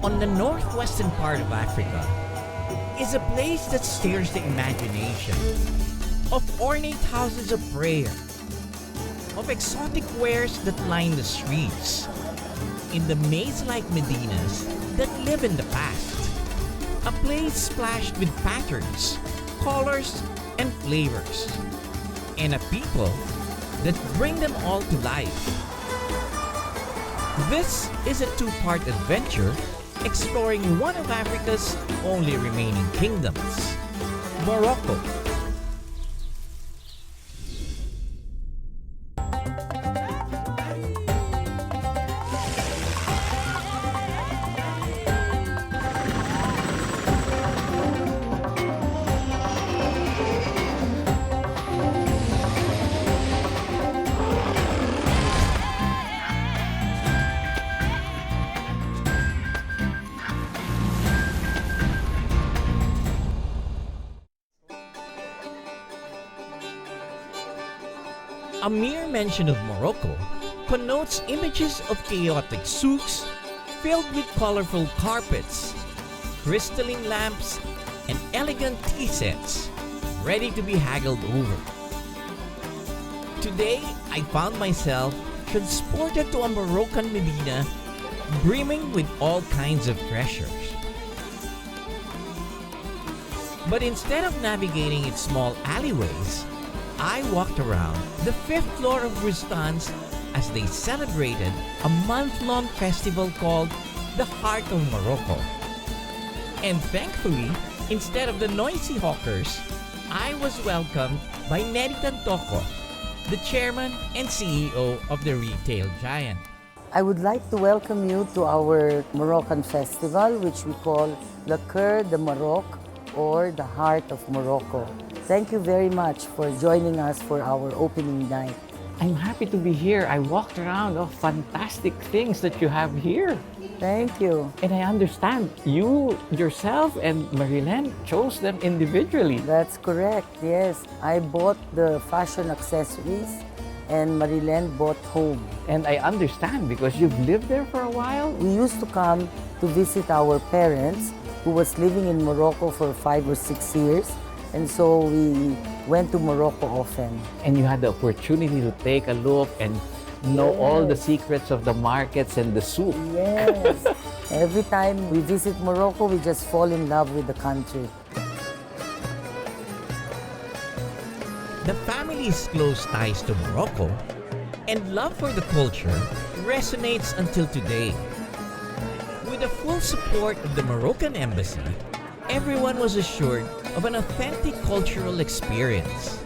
on the northwestern part of Africa, is a place that stirs the imagination of ornate houses of prayer, of exotic wares that line the streets, in the maze-like Medinas that live in the past, a place splashed with patterns, colors, and flavors, and a people that bring them all to life. This is a two-part adventure exploring one of Africa's only remaining kingdoms, Morocco. A mere mention of Morocco connotes images of chaotic souks filled with colorful carpets, crystalline lamps, and elegant tea sets ready to be haggled over. Today, I found myself transported to a Moroccan Medina brimming with all kinds of treasures. But instead of navigating its small alleyways, I walked around the fifth floor of Rustan's as they celebrated a month-long festival called the Heart of Morocco. And thankfully, instead of the noisy hawkers, I was welcomed by Neri Tantoko, the chairman and CEO of the retail giant. I would like to welcome you to our Moroccan festival, which we call Le Cœur de Maroc, or the Heart of Morocco. Thank you very much for joining us for our opening night. I'm happy to be here. I walked around. Oh, fantastic things that you have here. Thank you. And I understand you yourself and Marilyn chose them individually. That's correct, yes. I bought the fashion accessories and Marilyn bought home. And I understand because you've lived there for a while. We used to come to visit our parents who was living in Morocco for 5 or 6 years. And so we went to Morocco often. And you had the opportunity to take a look and know all the secrets of the markets and the souk. Yes. Every time we visit Morocco, we just fall in love with the country. The family's close ties to Morocco and love for the culture resonates until today. With the full support of the Moroccan embassy, everyone was assured of an authentic cultural experience.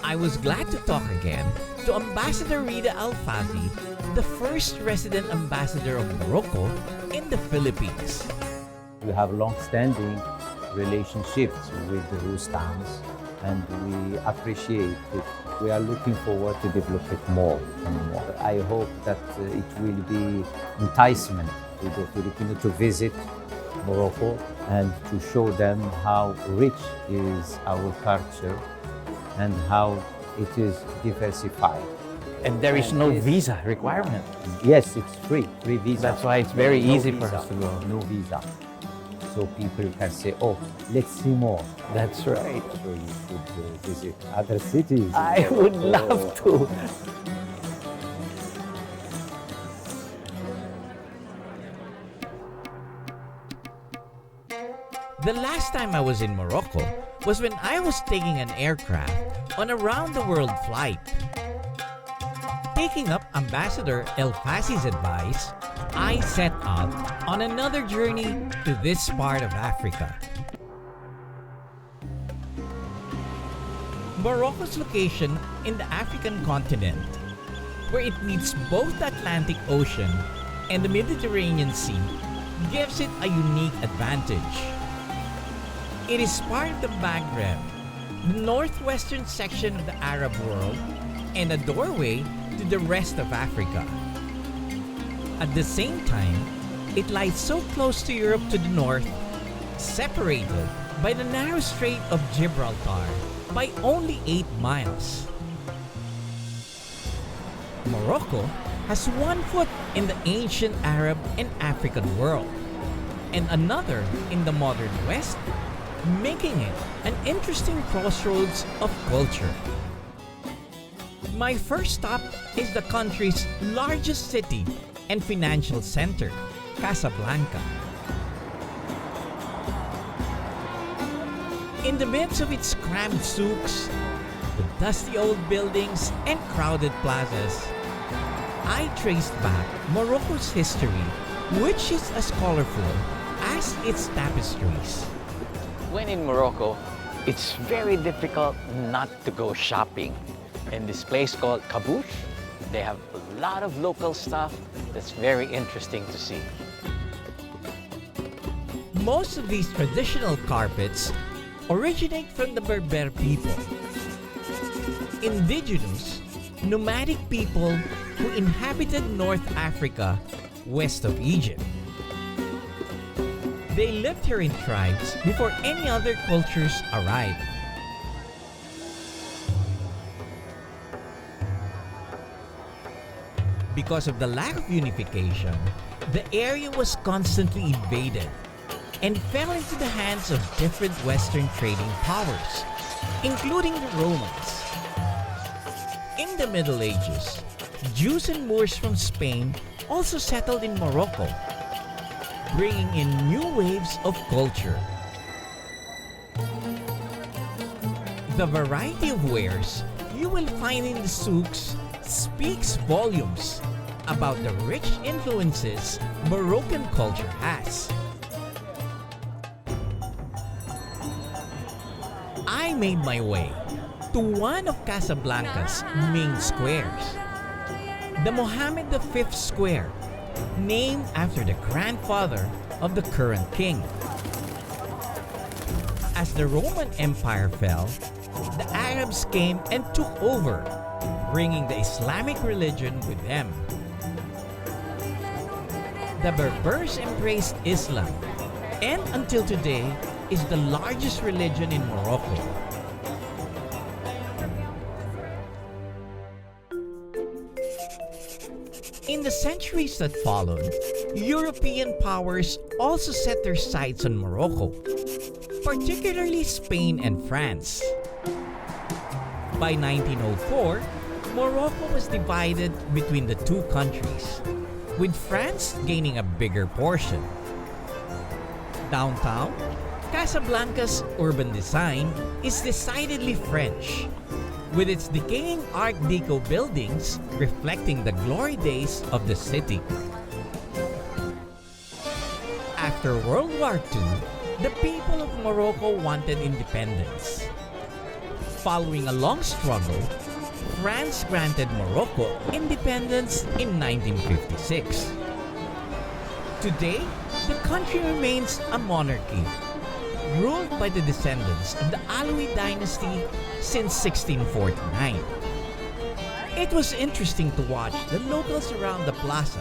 I was glad to talk again to Ambassador Rida Al-Fazi, the first resident ambassador of Morocco in the Philippines. We have long-standing relationships with the Rustams and we appreciate it. We are looking forward to develop it more and more. I hope that it will be enticement to the Filipino to visit Morocco and to show them how rich is our culture and how it is diversified. And there is no visa requirement. Yes, it's free visa. That's why it's very No easy visa, for us to go. No visa. So people can say, oh, let's see more. That's right. So you should visit other cities. I would love to. The last time I was in Morocco was when I was taking an aircraft on a round-the-world flight. Taking up Ambassador El Fazi's advice, I set out on another journey to this part of Africa. Morocco's location in the African continent, where it meets both the Atlantic Ocean and the Mediterranean Sea, gives it a unique advantage. It is part of the Maghreb, the northwestern section of the Arab world, and a doorway to the rest of Africa. At the same time, it lies so close to Europe to the north, separated by the narrow Strait of Gibraltar by only 8 miles. Morocco has one foot in the ancient Arab and African world, and another in the modern West, making it an interesting crossroads of culture. My first stop is the country's largest city and financial center, Casablanca. In the midst of its crammed souks, the dusty old buildings and crowded plazas, I traced back Morocco's history, which is as colorful as its tapestries. When in Morocco, it's very difficult not to go shopping. In this place called Kabouche, they have a lot of local stuff that's very interesting to see. Most of these traditional carpets originate from the Berber people, indigenous, nomadic people who inhabited North Africa west of Egypt. They lived here in tribes before any other cultures arrived. Because of the lack of unification, the area was constantly invaded and fell into the hands of different Western trading powers, including the Romans. In the Middle Ages, Jews and Moors from Spain also settled in Morocco, bringing in new waves of culture. The variety of wares you will find in the souks speaks volumes about the rich influences Moroccan culture has. I made my way to one of Casablanca's main squares, the Mohammed V Square, named after the grandfather of the current king. As the Roman Empire fell, the Arabs came and took over, bringing the Islamic religion with them. The Berbers embraced Islam, and until today is the largest religion in Morocco. In the centuries that followed, European powers also set their sights on Morocco, particularly Spain and France. By 1904, Morocco was divided between the two countries, with France gaining a bigger portion. Downtown, Casablanca's urban design is decidedly French, with its decaying Art Deco buildings reflecting the glory days of the city. After World War II, the people of Morocco wanted independence. Following a long struggle, France granted Morocco independence in 1956. Today, the country remains a monarchy, ruled by the descendants of the Alauid dynasty since 1649. It was interesting to watch the locals around the plaza,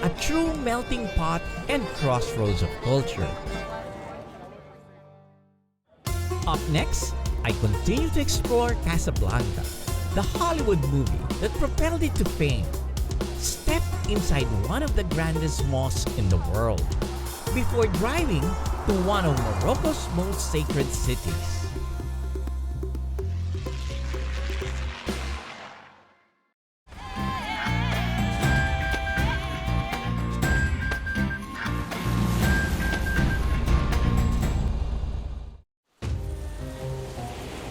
a true melting pot and crossroads of culture. Up next, I continue to explore Casablanca, the Hollywood movie that propelled it to fame. Step inside one of the grandest mosques in the world before driving to one of Morocco's most sacred cities.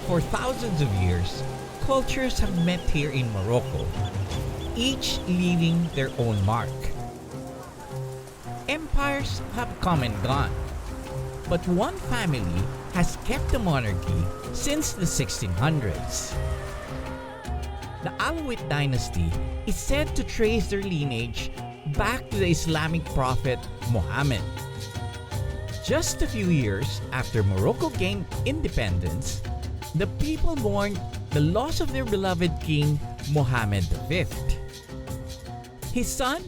For thousands of years, cultures have met here in Morocco, each leaving their own mark. Empires have come and gone, but one family has kept the monarchy since the 1600s. The Alauid dynasty is said to trace their lineage back to the Islamic prophet Muhammad. Just a few years after Morocco gained independence, the people mourned the loss of their beloved king, Mohammed V. His son,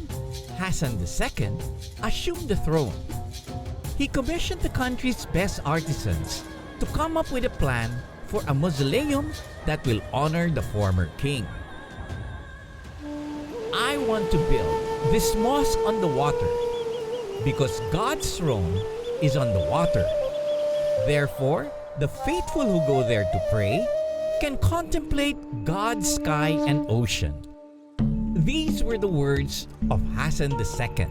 Hassan II, assumed the throne. He commissioned the country's best artisans to come up with a plan for a mausoleum that will honor the former king. I want to build this mosque on the water because God's throne is on the water. Therefore, the faithful who go there to pray can contemplate God's sky and ocean. These were the words of Hassan II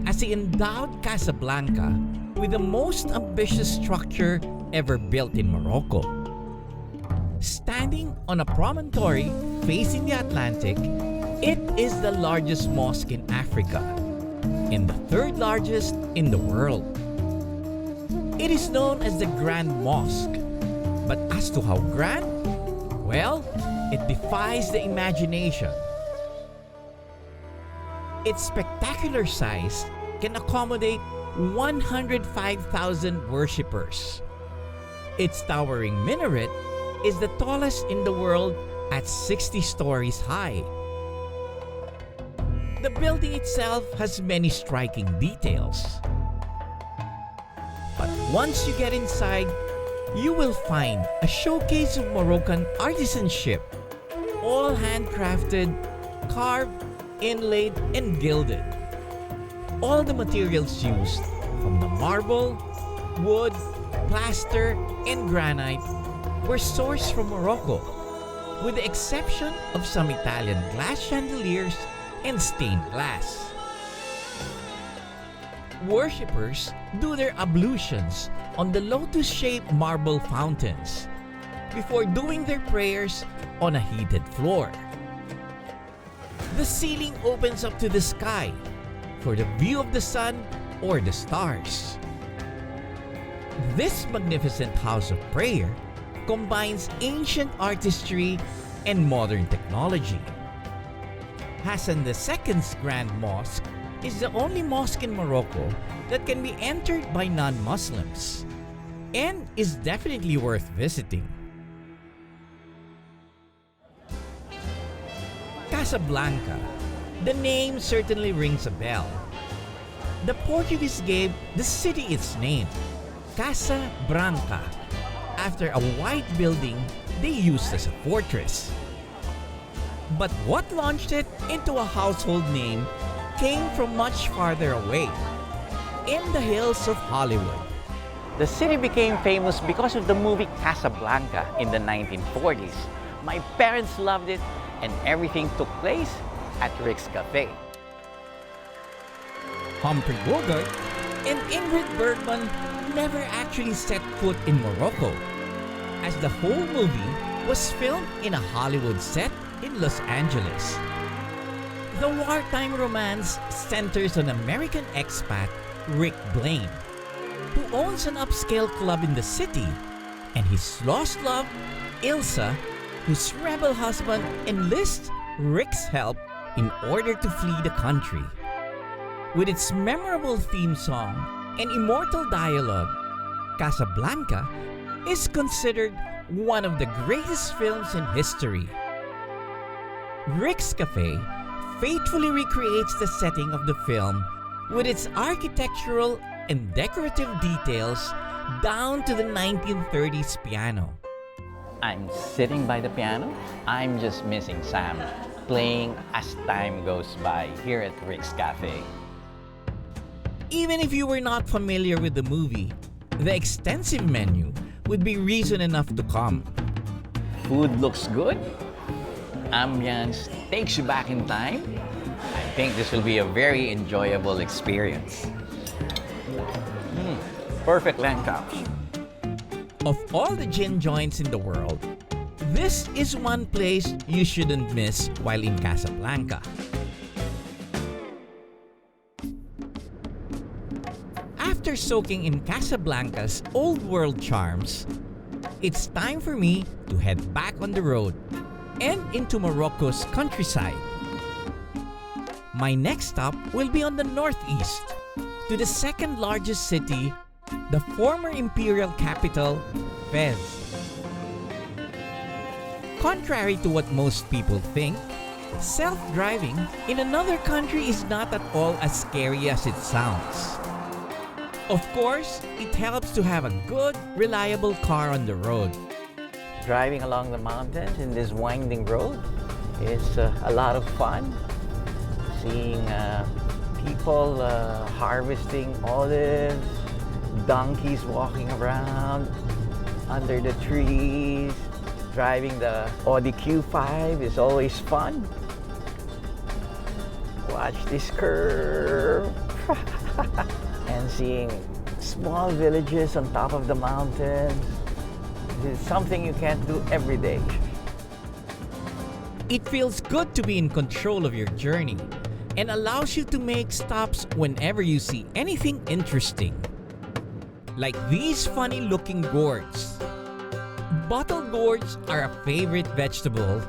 as he endowed Casablanca with the most ambitious structure ever built in Morocco. Standing on a promontory facing the Atlantic, it is the largest mosque in Africa and the third largest in the world. It is known as the Grand Mosque, but as to how grand, well, it defies the imagination. Its spectacular size can accommodate 105,000 worshippers. Its towering minaret is the tallest in the world at 60 stories high. The building itself has many striking details. But once you get inside, you will find a showcase of Moroccan artisanship, all handcrafted, carved, inlaid, and gilded. All the materials used, from the marble, wood, plaster, and granite, were sourced from Morocco, with the exception of some Italian glass chandeliers and stained glass. Worshippers do their ablutions on the lotus-shaped marble fountains before doing their prayers on a heated floor. The ceiling opens up to the sky for the view of the sun or the stars. This magnificent house of prayer combines ancient artistry and modern technology. Hassan II's Grand Mosque is the only mosque in Morocco that can be entered by non-Muslims and is definitely worth visiting. Casablanca. The name certainly rings a bell. The Portuguese gave the city its name, Casa Branca, after a white building they used as a fortress. But what launched it into a household name came from much farther away, in the hills of Hollywood. The city became famous because of the movie Casablanca in the 1940s. My parents loved it, and everything took place at Rick's Cafe. Humphrey Bogart and Ingrid Bergman never actually set foot in Morocco, as the whole movie was filmed in a Hollywood set in Los Angeles. The wartime romance centers on American expat Rick Blaine, who owns an upscale club in the city, and his lost love, Ilsa, whose rebel husband enlists Rick's help in order to flee the country. With its memorable theme song and immortal dialogue, Casablanca is considered one of the greatest films in history. Rick's Cafe faithfully recreates the setting of the film with its architectural and decorative details down to the 1930s piano. I'm sitting by the piano. I'm just missing Sam playing as time goes by here at Rick's Cafe. Even if you were not familiar with the movie, the extensive menu would be reason enough to come. Food looks good. Ambience takes you back in time. I think this will be a very enjoyable experience. Perfect lamb chops. Of all the gin joints in the world, this is one place you shouldn't miss while in Casablanca. After soaking in Casablanca's old world charms, it's time for me to head back on the road and into Morocco's countryside. My next stop will be on the northeast, to the second largest city, the former imperial capital, Fez. Contrary to what most people think, self-driving in another country is not at all as scary as it sounds. Of course, it helps to have a good, reliable car on the road. Driving along the mountains in this winding road is a lot of fun. seeing people harvesting olives, donkeys walking around under the trees. Driving the Audi Q5 is always fun. Watch this curve. And seeing small villages on top of the mountains. This is something you can't do every day. It feels good to be in control of your journey and allows you to make stops whenever you see anything interesting. Like these funny looking gourds. Bottle gourds are a favorite vegetable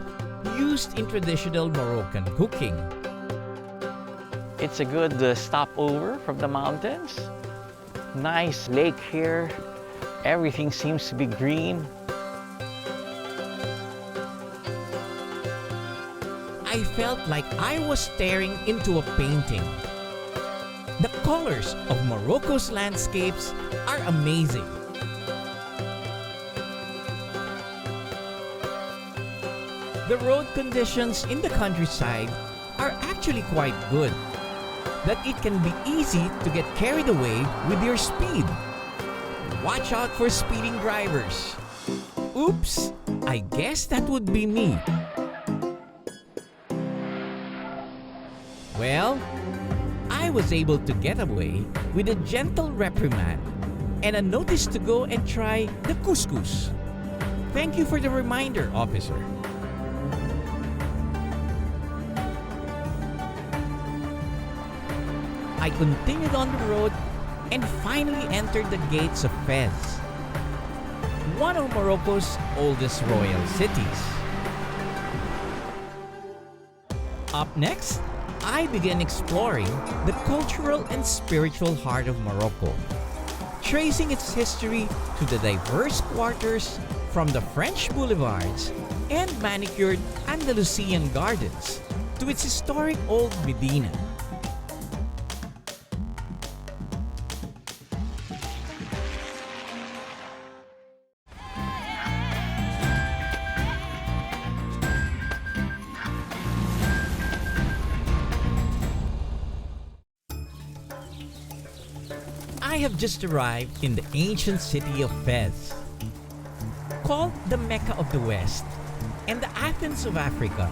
used in traditional Moroccan cooking. It's a good stopover from the mountains. Nice lake here. Everything seems to be green. I felt like I was staring into a painting. The colors of Morocco's landscapes are amazing. The road conditions in the countryside are actually quite good, that it can be easy to get carried away with your speed. Watch out for speeding drivers. Oops, I guess that would be me. Well, I was able to get away with a gentle reprimand and a notice to go and try the couscous. Thank you for the reminder, officer. I continued on the road and finally entered the gates of Fez, one of Morocco's oldest royal cities. Up next, I began exploring the cultural and spiritual heart of Morocco, tracing its history to the diverse quarters from the French boulevards and manicured Andalusian gardens to its historic old Medina. I have just arrived in the ancient city of Fez. Called the Mecca of the West and the Athens of Africa,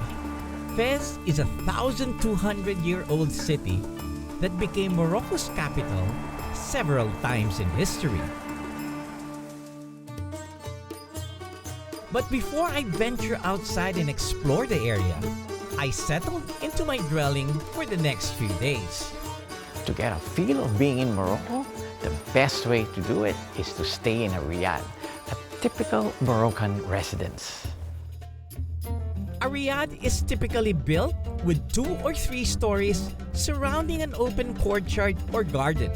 Fez is a 1,200-year-old city that became Morocco's capital several times in history. But before I venture outside and explore the area, I settled into my dwelling for the next few days. To get a feel of being in Morocco, the best way to do it is to stay in a riad, a typical Moroccan residence. A riad is typically built with 2 or 3 stories surrounding an open courtyard or garden.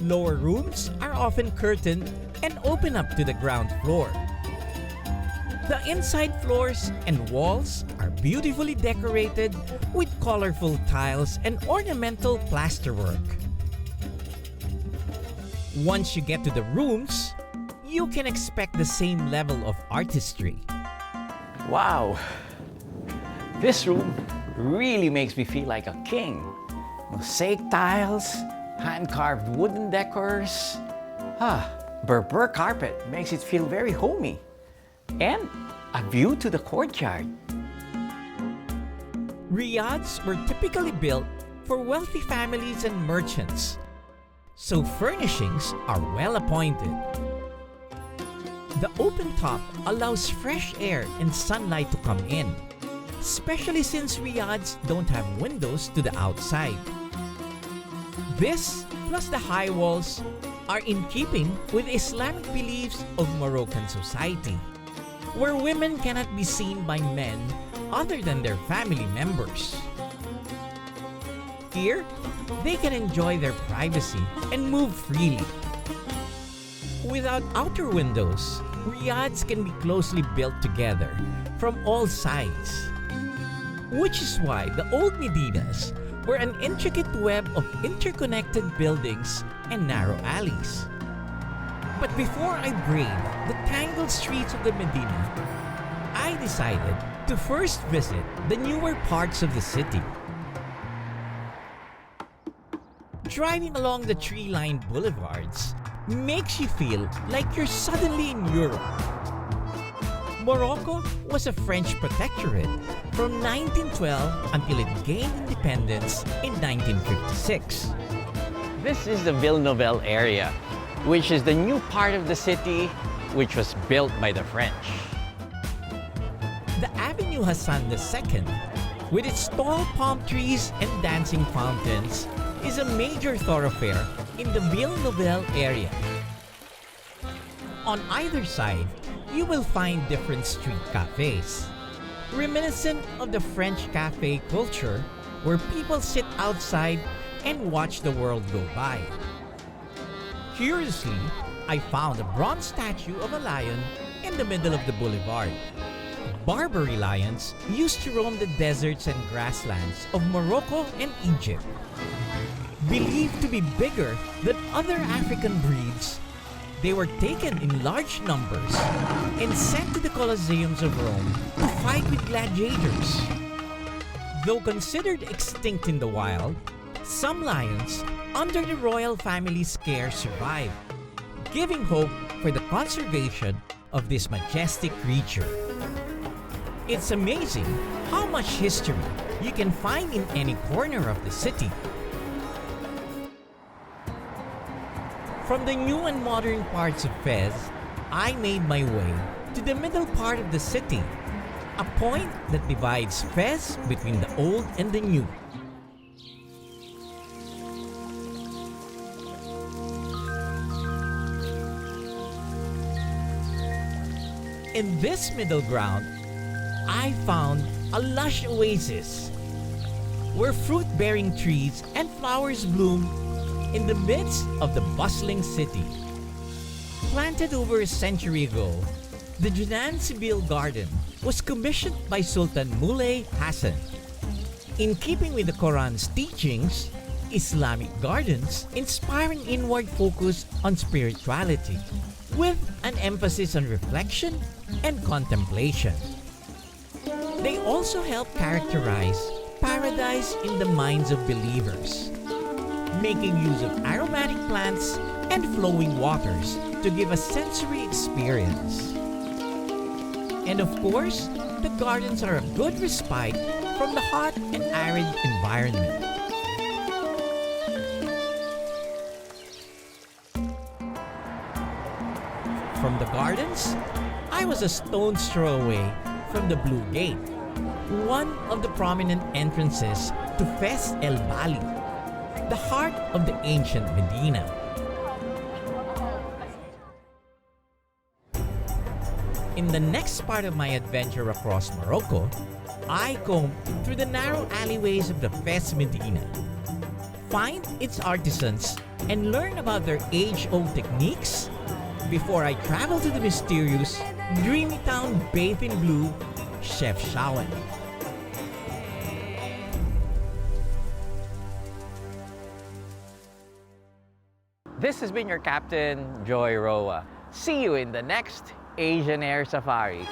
Lower rooms are often curtained and open up to the ground floor. The inside floors and walls are beautifully decorated with colorful tiles and ornamental plasterwork. Once you get to the rooms, you can expect the same level of artistry. Wow! This room really makes me feel like a king. Mosaic tiles, hand-carved wooden decors. Berber carpet makes it feel very homey. And a view to the courtyard. Riads were typically built for wealthy families and merchants, so furnishings are well appointed. The open top allows fresh air and sunlight to come in, especially since riads don't have windows to the outside. This, plus the high walls, are in keeping with Islamic beliefs of Moroccan society, where women cannot be seen by men other than their family members. Here, they can enjoy their privacy and move freely. Without outer windows, riads can be closely built together from all sides, which is why the old Medinas were an intricate web of interconnected buildings and narrow alleys. But before I brave the tangled streets of the Medina, I decided to first visit the newer parts of the city. driving along the tree-lined boulevards makes you feel like you're suddenly in Europe. Morocco was a French protectorate from 1912 until it gained independence in 1956. This is the Ville Nouvelle area, which is the new part of the city which was built by the French. The Avenue Hassan II, with its tall palm trees and dancing fountains, is a major thoroughfare in the Ville Nouvelle area. On either side, you will find different street cafes, reminiscent of the French cafe culture where people sit outside and watch the world go by. Curiously, I found a bronze statue of a lion in the middle of the boulevard. Barbary lions used to roam the deserts and grasslands of Morocco and Egypt. Believed to be bigger than other African breeds, they were taken in large numbers and sent to the Colosseums of Rome to fight with gladiators. Though considered extinct in the wild, some lions under the royal family's care survived, giving hope for the conservation of this majestic creature. It's amazing how much history you can find in any corner of the city. From the new and modern parts of Fez, I made my way to the middle part of the city, a point that divides Fez between the old and the new. In this middle ground, I found a lush oasis where fruit-bearing trees and flowers bloom in the midst of the bustling city. Planted over a century ago, the Junan Sibil Garden was commissioned by Sultan Moulay Hassan. In keeping with the Quran's teachings, Islamic gardens inspire an inward focus on spirituality, with an emphasis on reflection and contemplation. They also help characterize paradise in the minds of believers, making use of aromatic plants and flowing waters to give a sensory experience. And of course, the gardens are a good respite from the hot and arid environment. From the gardens, I was a stone's throw away from the Blue Gate, one of the prominent entrances to Fes El Bali, the heart of the ancient Medina. In the next part of my adventure across Morocco, I comb through the narrow alleyways of the Fes Medina, find its artisans, and learn about their age-old techniques before I travel to the mysterious, dreamy town bathed in blue, Chefchaouen. This has been your Captain, Joy Roa. See you in the next Asian Air Safari.